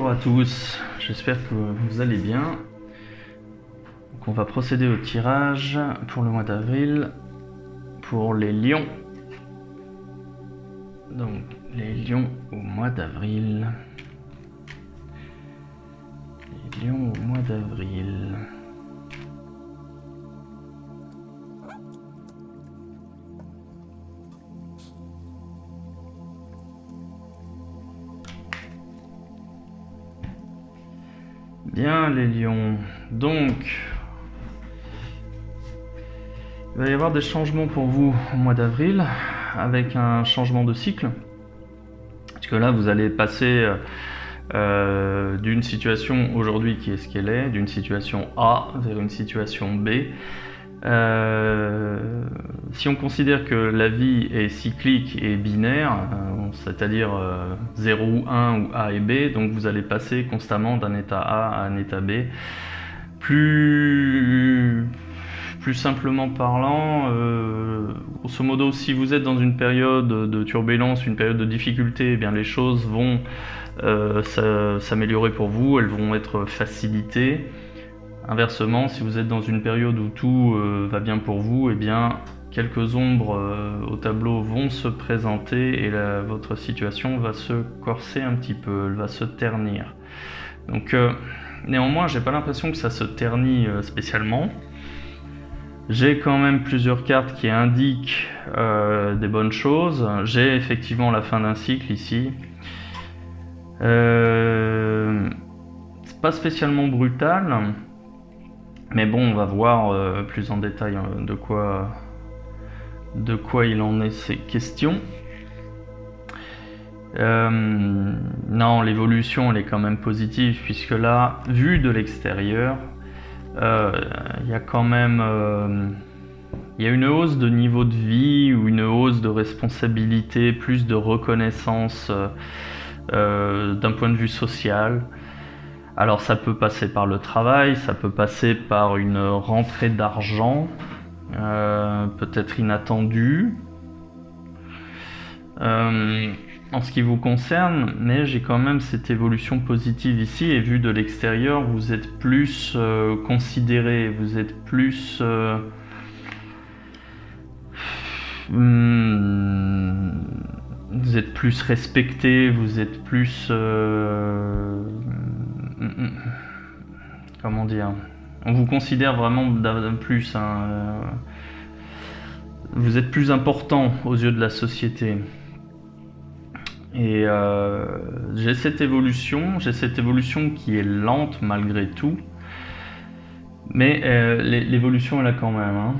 Bonjour à tous, j'espère que vous allez bien. Donc on va procéder au tirage pour le mois d'avril pour les lions. Donc les lions au mois d'avril. Les lions au mois d'avril. Bien les lions, donc il va y avoir des changements pour vous au mois d'avril avec un changement de cycle, parce que là vous allez passer d'une situation aujourd'hui qui est ce qu'elle est, d'une situation A vers une situation B. Si on considère que la vie est cyclique et binaire, c'est-à-dire 0 ou 1 ou A et B, donc vous allez passer constamment d'un état A à un état B. Plus simplement parlant, grosso modo, si vous êtes dans une période de turbulence, une période de difficulté, eh bien les choses vont s'améliorer pour vous, elles vont être facilitées. Inversement, si vous êtes dans une période où tout va bien pour vous, eh bien quelques ombres au tableau vont se présenter et votre situation va se corser un petit peu, elle va se ternir. Donc néanmoins, j'ai pas l'impression que ça se ternit spécialement. J'ai quand même plusieurs cartes qui indiquent des bonnes choses. J'ai effectivement la fin d'un cycle ici. C'est pas spécialement brutal. Mais bon, on va voir plus en détail de quoi il en est question. Non, l'évolution elle est quand même positive, puisque là, vu de l'extérieur, il y a quand même il y a une hausse de niveau de vie ou une hausse de responsabilité, plus de reconnaissance d'un point de vue social. Alors ça peut passer par le travail, ça peut passer par une rentrée d'argent, peut-être inattendue, en ce qui vous concerne, mais j'ai quand même cette évolution positive ici, et vu de l'extérieur, vous êtes plus considéré, vous êtes plus... vous êtes plus respecté, vous êtes plus... comment dire, on vous considère vraiment plus, hein, vous êtes plus important aux yeux de la société. Et j'ai cette évolution qui est lente malgré tout, mais l'évolution elle a quand même, hein.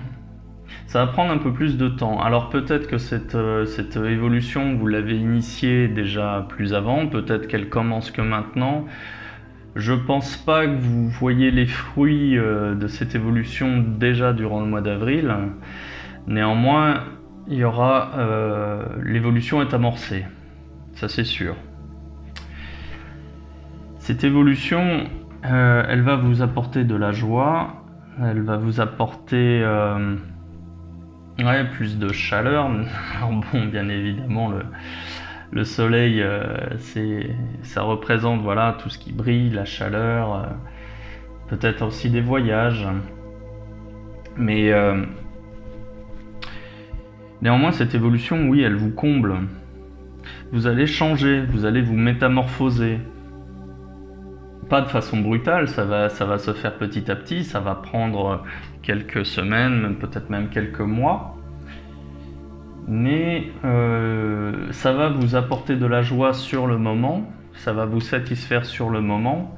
Ça va prendre un peu plus de temps. Alors peut-être que cette évolution, vous l'avez initiée déjà plus avant, peut-être qu'elle commence que maintenant. Je pense pas que vous voyez les fruits de cette évolution déjà durant le mois d'avril. Néanmoins, il y aura l'évolution est amorcée, ça c'est sûr. Cette évolution, elle va vous apporter de la joie, elle va vous apporter plus de chaleur. Alors bon, bien évidemment, le soleil, ça représente voilà, tout ce qui brille, la chaleur, peut-être aussi des voyages. Mais néanmoins, cette évolution, oui, elle vous comble. Vous allez changer, vous allez vous métamorphoser. Pas de façon brutale, ça va se faire petit à petit, ça va prendre quelques semaines, peut-être même quelques mois. Mais ça va vous apporter de la joie sur le moment, ça va vous satisfaire sur le moment.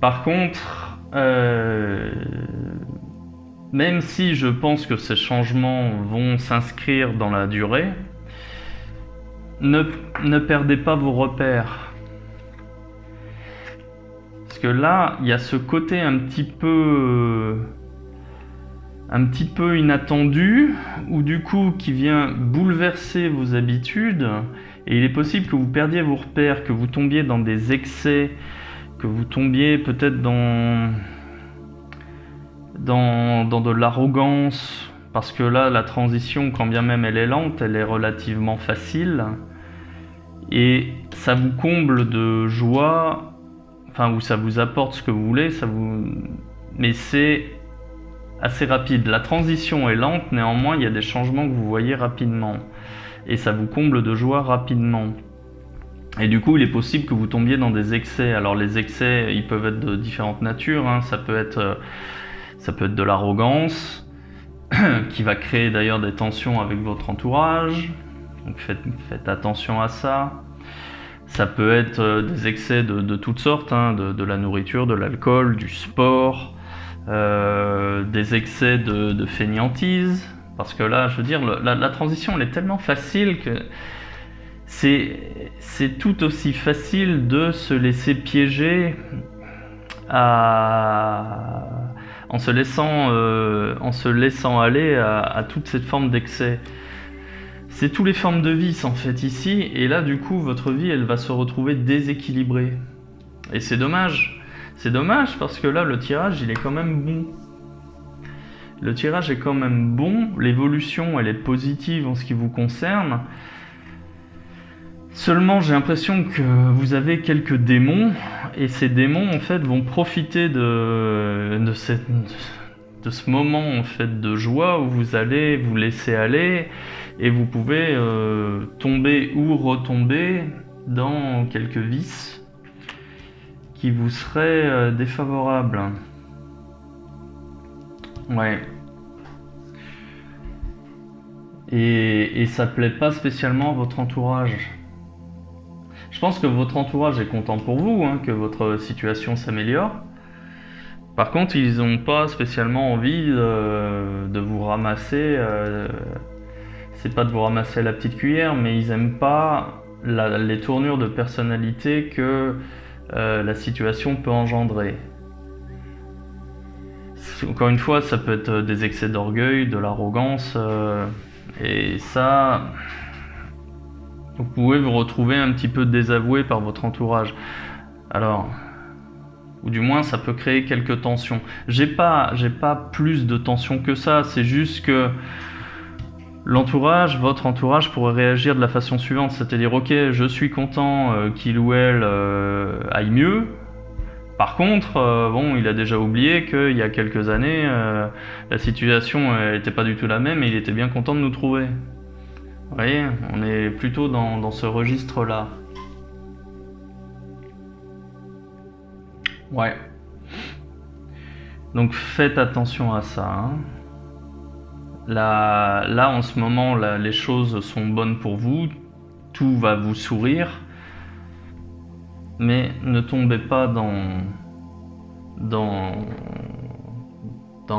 Par contre, même si je pense que ces changements vont s'inscrire dans la durée, ne perdez pas vos repères. Parce que là, il y a ce côté un petit peu inattendu, ou du coup qui vient bouleverser vos habitudes, et il est possible que vous perdiez vos repères, que vous tombiez dans des excès, que vous tombiez peut-être dans de l'arrogance, parce que là la transition, quand bien même elle est lente, elle est relativement facile, et ça vous comble de joie enfin où ça vous apporte ce que vous voulez, mais c'est assez rapide. La transition est lente, néanmoins il y a des changements que vous voyez rapidement et ça vous comble de joie rapidement. Et du coup il est possible que vous tombiez dans des excès. Alors les excès ils peuvent être de différentes natures, hein. Ça peut être de l'arrogance qui va créer d'ailleurs des tensions avec votre entourage, donc faites attention à ça. Ça peut être des excès de toutes sortes, hein, de la nourriture, de l'alcool, du sport, des excès de fainéantise, parce que là, je veux dire, la transition, elle est tellement facile que c'est tout aussi facile de se laisser piéger en se laissant aller à toute cette forme d'excès. C'est toutes les formes de vice en fait ici, et là du coup votre vie elle va se retrouver déséquilibrée. Et c'est dommage. C'est dommage parce que là le tirage il est quand même bon. Le tirage est quand même bon, l'évolution elle est positive en ce qui vous concerne. Seulement j'ai l'impression que vous avez quelques démons, et ces démons en fait vont profiter de ce moment en fait de joie où vous allez vous laisser aller. Et vous pouvez tomber ou retomber dans quelques vices qui vous seraient défavorables. Ouais. Et ça plaît pas spécialement à votre entourage. Je pense que votre entourage est content pour vous, hein, que votre situation s'améliore. Par contre, ils n'ont pas spécialement envie de vous ramasser... c'est pas de vous ramasser la petite cuillère, mais ils aiment pas les tournures de personnalité que la situation peut engendrer. Encore une fois, ça peut être des excès d'orgueil, de l'arrogance, et ça, vous pouvez vous retrouver un petit peu désavoué par votre entourage. Alors, ou du moins, ça peut créer quelques tensions. J'ai pas plus de tensions que ça, c'est juste que votre entourage pourrait réagir de la façon suivante, c'est-à-dire ok, je suis content qu'il ou elle aille mieux. Par contre, bon, il a déjà oublié qu'il y a quelques années, la situation n'était pas du tout la même et il était bien content de nous trouver. Vous voyez, on est plutôt dans ce registre-là. Ouais. Donc faites attention à ça, hein. Là, en ce moment, les choses sont bonnes pour vous, tout va vous sourire, mais ne tombez pas dans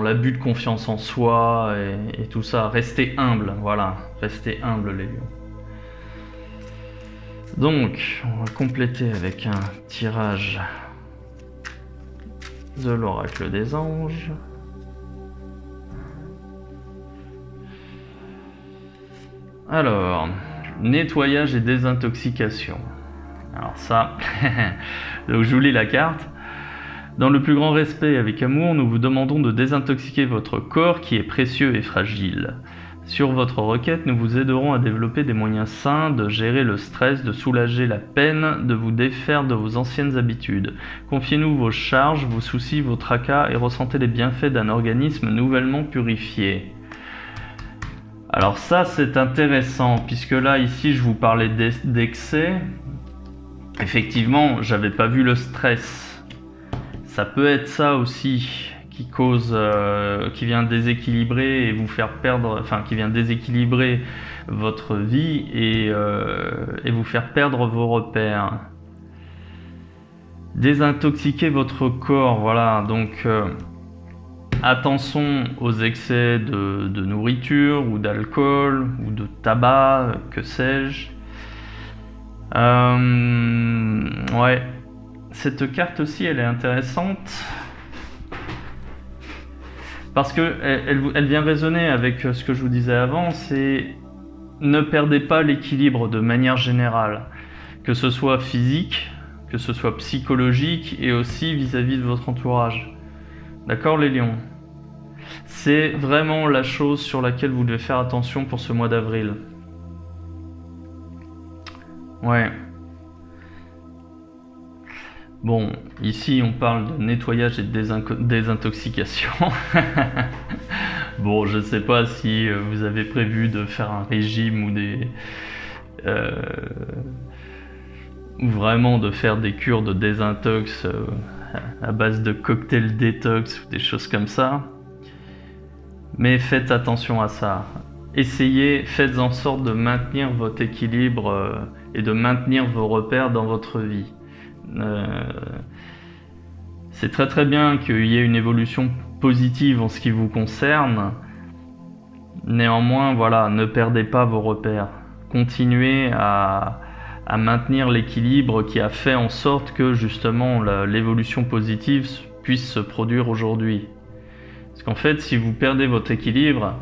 l'abus de confiance en soi et tout ça. Restez humble, voilà, restez humble les lions. Donc, on va compléter avec un tirage de l'oracle des anges. Alors, nettoyage et désintoxication. Alors ça, donc je vous lis la carte. Dans le plus grand respect et avec amour, nous vous demandons de désintoxiquer votre corps qui est précieux et fragile. Sur votre requête, nous vous aiderons à développer des moyens sains de gérer le stress, de soulager la peine, de vous défaire de vos anciennes habitudes. Confiez-nous vos charges, vos soucis, vos tracas et ressentez les bienfaits d'un organisme nouvellement purifié. Alors ça c'est intéressant puisque là ici je vous parlais d'excès. Effectivement j'avais pas vu le stress. Ça peut être ça aussi qui cause, qui vient déséquilibrer et vous faire perdre, enfin qui vient déséquilibrer votre vie et vous faire perdre vos repères. Désintoxiquer votre corps, voilà donc. Attention aux excès de nourriture ou d'alcool ou de tabac, que sais-je. Ouais, cette carte aussi elle est intéressante parce que elle vient résonner avec ce que je vous disais avant, c'est ne perdez pas l'équilibre de manière générale, que ce soit physique, que ce soit psychologique et aussi vis-à-vis de votre entourage. D'accord les lions? C'est vraiment la chose sur laquelle vous devez faire attention pour ce mois d'avril. Ouais. Bon, ici on parle de nettoyage et de désintoxication. Bon, je sais pas si vous avez prévu de faire un régime ou vraiment de faire des cures de désintox à base de cocktails détox ou des choses comme ça. Mais faites attention à ça. Essayez, faites en sorte de maintenir votre équilibre et de maintenir vos repères dans votre vie. C'est très très bien qu'il y ait une évolution positive en ce qui vous concerne. Néanmoins, voilà, ne perdez pas vos repères. Continuez à maintenir l'équilibre qui a fait en sorte que justement l'évolution positive puisse se produire aujourd'hui. Parce qu'en fait, si vous perdez votre équilibre,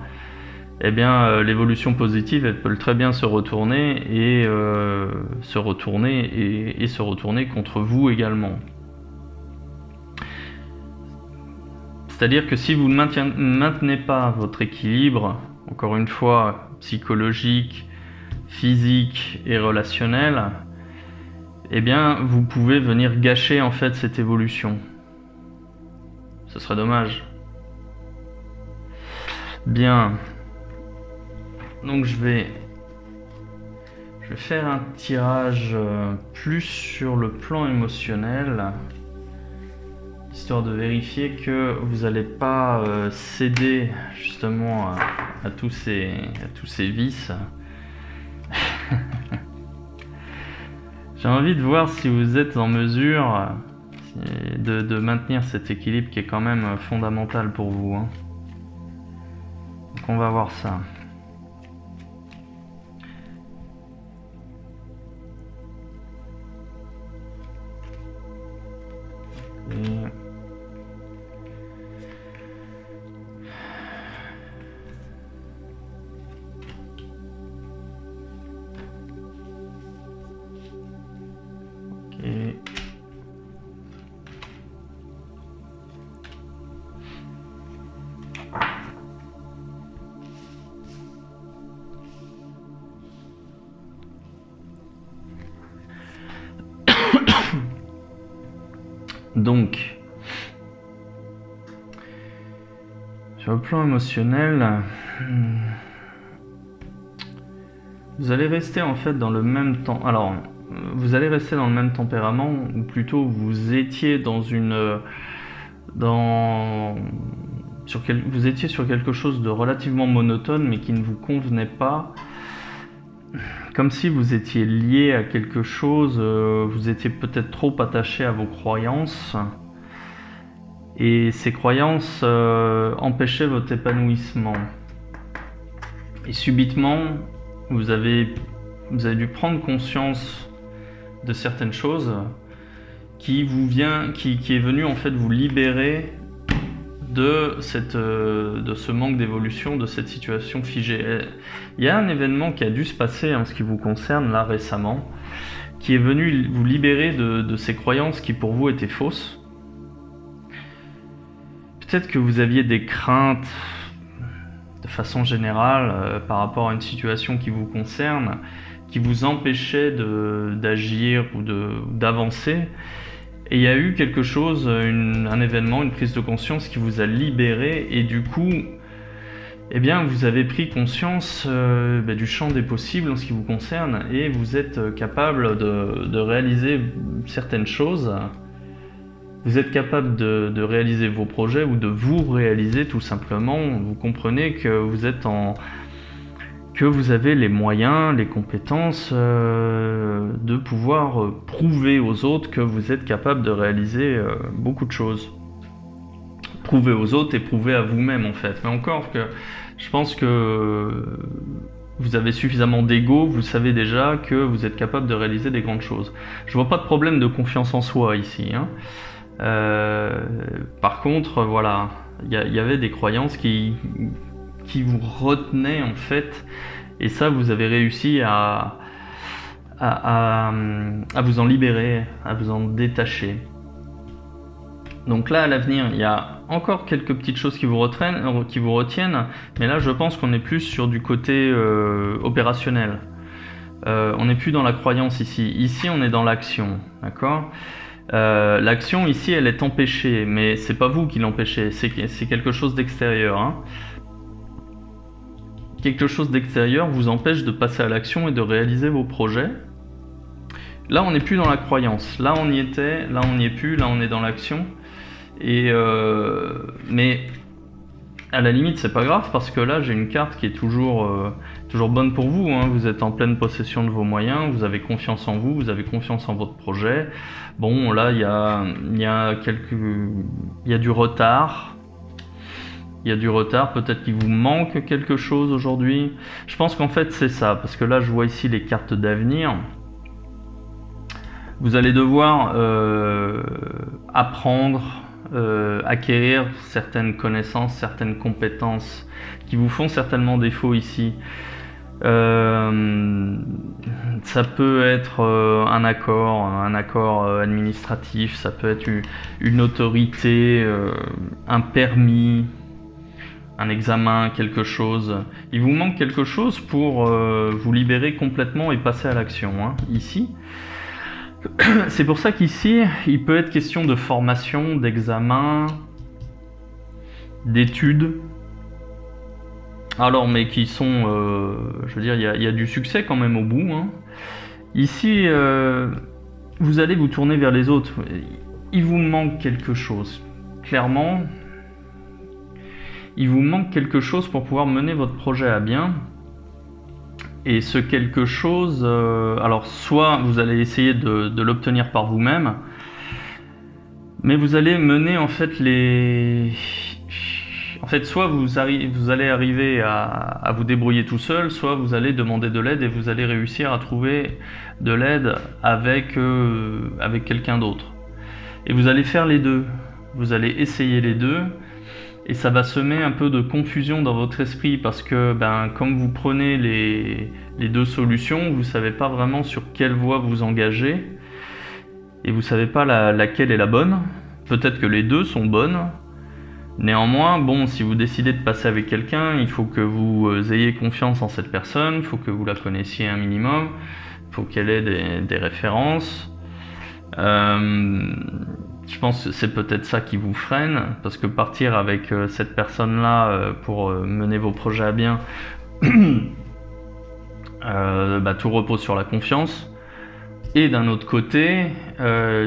eh bien l'évolution positive, elle peut très bien se retourner et se retourner contre vous également. C'est-à-dire que si vous ne maintenez pas votre équilibre, encore une fois, psychologique, physique et relationnel, eh bien vous pouvez venir gâcher en fait cette évolution. Ce serait dommage. Bien. Donc je vais faire un tirage plus sur le plan émotionnel, histoire de vérifier que vous n'allez pas céder justement à tous ces vices. J'ai envie de voir si vous êtes en mesure de maintenir cet équilibre qui est quand même fondamental pour vous, hein. Donc on va voir ça. Et... ok. Donc, sur le plan émotionnel, vous allez rester en fait dans le même temps. Alors, vous allez rester dans le même tempérament, ou plutôt vous étiez vous étiez sur quelque chose de relativement monotone, mais qui ne vous convenait pas. Comme si vous étiez lié à quelque chose, vous étiez peut-être trop attaché à vos croyances, et ces croyances empêchaient votre épanouissement. Et subitement, vous avez dû prendre conscience de certaines choses qui est venu en fait vous libérer de ce manque d'évolution, de cette situation figée. Il y a un événement qui a dû se passer en ce qui vous concerne là récemment, qui est venu vous libérer de ces croyances qui pour vous étaient fausses. Peut-être que vous aviez des craintes de façon générale par rapport à une situation qui vous concerne, qui vous empêchait d'agir ou d'avancer. Et il y a eu quelque chose, un événement, une prise de conscience qui vous a libéré, et du coup, eh bien, vous avez pris conscience du champ des possibles en ce qui vous concerne, et vous êtes capable de réaliser certaines choses. Vous êtes capable de réaliser vos projets ou de vous réaliser tout simplement. Vous comprenez que vous avez les moyens, les compétences de pouvoir prouver aux autres que vous êtes capable de réaliser beaucoup de choses. Prouver aux autres et prouver à vous-même en fait. Mais encore que je pense que vous avez suffisamment d'ego, vous savez déjà que vous êtes capable de réaliser des grandes choses. Je vois pas de problème de confiance en soi ici, hein. Par contre, voilà, il y avait des croyances qui vous retenaient en fait, et ça vous avez réussi à vous en libérer, à vous en détacher. Donc là à l'avenir il y a encore quelques petites choses qui vous retiennent, mais là je pense qu'on est plus sur du côté opérationnel. On n'est plus dans la croyance ici on est dans l'action, d'accord ? L'action ici, elle est empêchée, mais c'est pas vous qui l'empêchez, c'est quelque chose d'extérieur. Hein. Quelque chose d'extérieur vous empêche de passer à l'action et de réaliser vos projets. Là, on n'est plus dans la croyance. Là, on y était, là, on n'y est plus, là, on est dans l'action. Mais à la limite, c'est pas grave parce que là, j'ai une carte qui est toujours bonne pour vous. Hein. Vous êtes en pleine possession de vos moyens, vous avez confiance en vous, vous avez confiance en votre projet. Bon, là, il y a du retard. Il y a du retard, peut-être qu'il vous manque quelque chose aujourd'hui. Je pense qu'en fait, c'est ça, parce que là, je vois ici les cartes d'avenir. Vous allez devoir apprendre, acquérir certaines connaissances, certaines compétences qui vous font certainement défaut ici. Ça peut être un accord administratif, ça peut être une autorité, un permis, un examen, quelque chose. Il vous manque quelque chose pour vous libérer complètement et passer à l'action, hein, ici. C'est pour ça qu'ici, il peut être question de formation, d'examen, d'études. Alors, mais qui sont, je veux dire, il y a du succès quand même au bout. Hein. Ici, vous allez vous tourner vers les autres. Il vous manque quelque chose. Clairement, il vous manque quelque chose pour pouvoir mener votre projet à bien. Et ce quelque chose, alors soit vous allez essayer de l'obtenir par vous-même, mais vous allez mener en fait soit vous allez arriver à vous débrouiller tout seul, soit vous allez demander de l'aide et vous allez réussir à trouver de l'aide avec quelqu'un d'autre. Et vous allez faire les deux, vous allez essayer les deux. Et ça va semer un peu de confusion dans votre esprit parce que comme vous prenez les deux solutions, vous ne savez pas vraiment sur quelle voie vous engager et vous ne savez pas laquelle est la bonne. Peut-être que les deux sont bonnes. Néanmoins, bon, si vous décidez de passer avec quelqu'un, il faut que vous ayez confiance en cette personne, il faut que vous la connaissiez un minimum, il faut qu'elle ait des références. Je pense que c'est peut-être ça qui vous freine, parce que partir avec cette personne-là pour mener vos projets à bien, tout repose sur la confiance. Et d'un autre côté,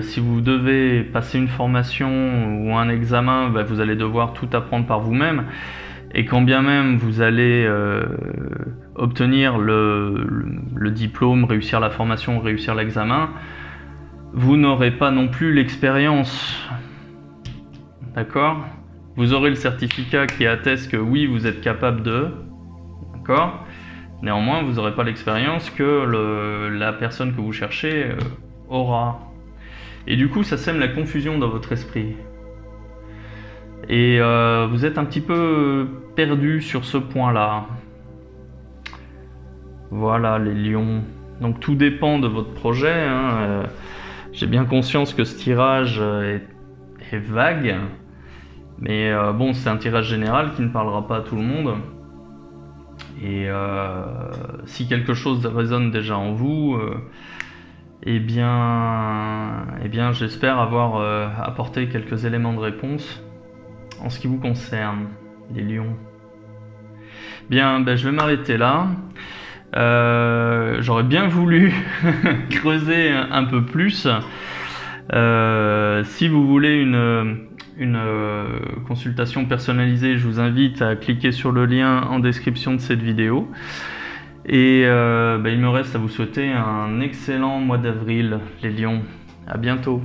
si vous devez passer une formation ou un examen, vous allez devoir tout apprendre par vous-même. Et quand bien même vous allez obtenir le diplôme, réussir la formation, réussir l'examen, vous n'aurez pas non plus l'expérience, d'accord? Vous aurez le certificat qui atteste que oui, vous êtes capable de, d'accord? Néanmoins, vous n'aurez pas l'expérience que la personne que vous cherchez aura. Et du coup, ça sème la confusion dans votre esprit. Et vous êtes un petit peu perdu sur ce point-là. Voilà, les lions. Donc tout dépend de votre projet, hein. J'ai bien conscience que ce tirage est vague, mais bon, c'est un tirage général qui ne parlera pas à tout le monde. Et si quelque chose résonne déjà en vous, eh bien j'espère avoir apporté quelques éléments de réponse en ce qui vous concerne, les lions. Bien, je vais m'arrêter là. J'aurais bien voulu creuser un peu plus. Si vous voulez une consultation personnalisée, je vous invite à cliquer sur le lien en description de cette vidéo. Et il me reste à vous souhaiter un excellent mois d'avril, les lions. À bientôt.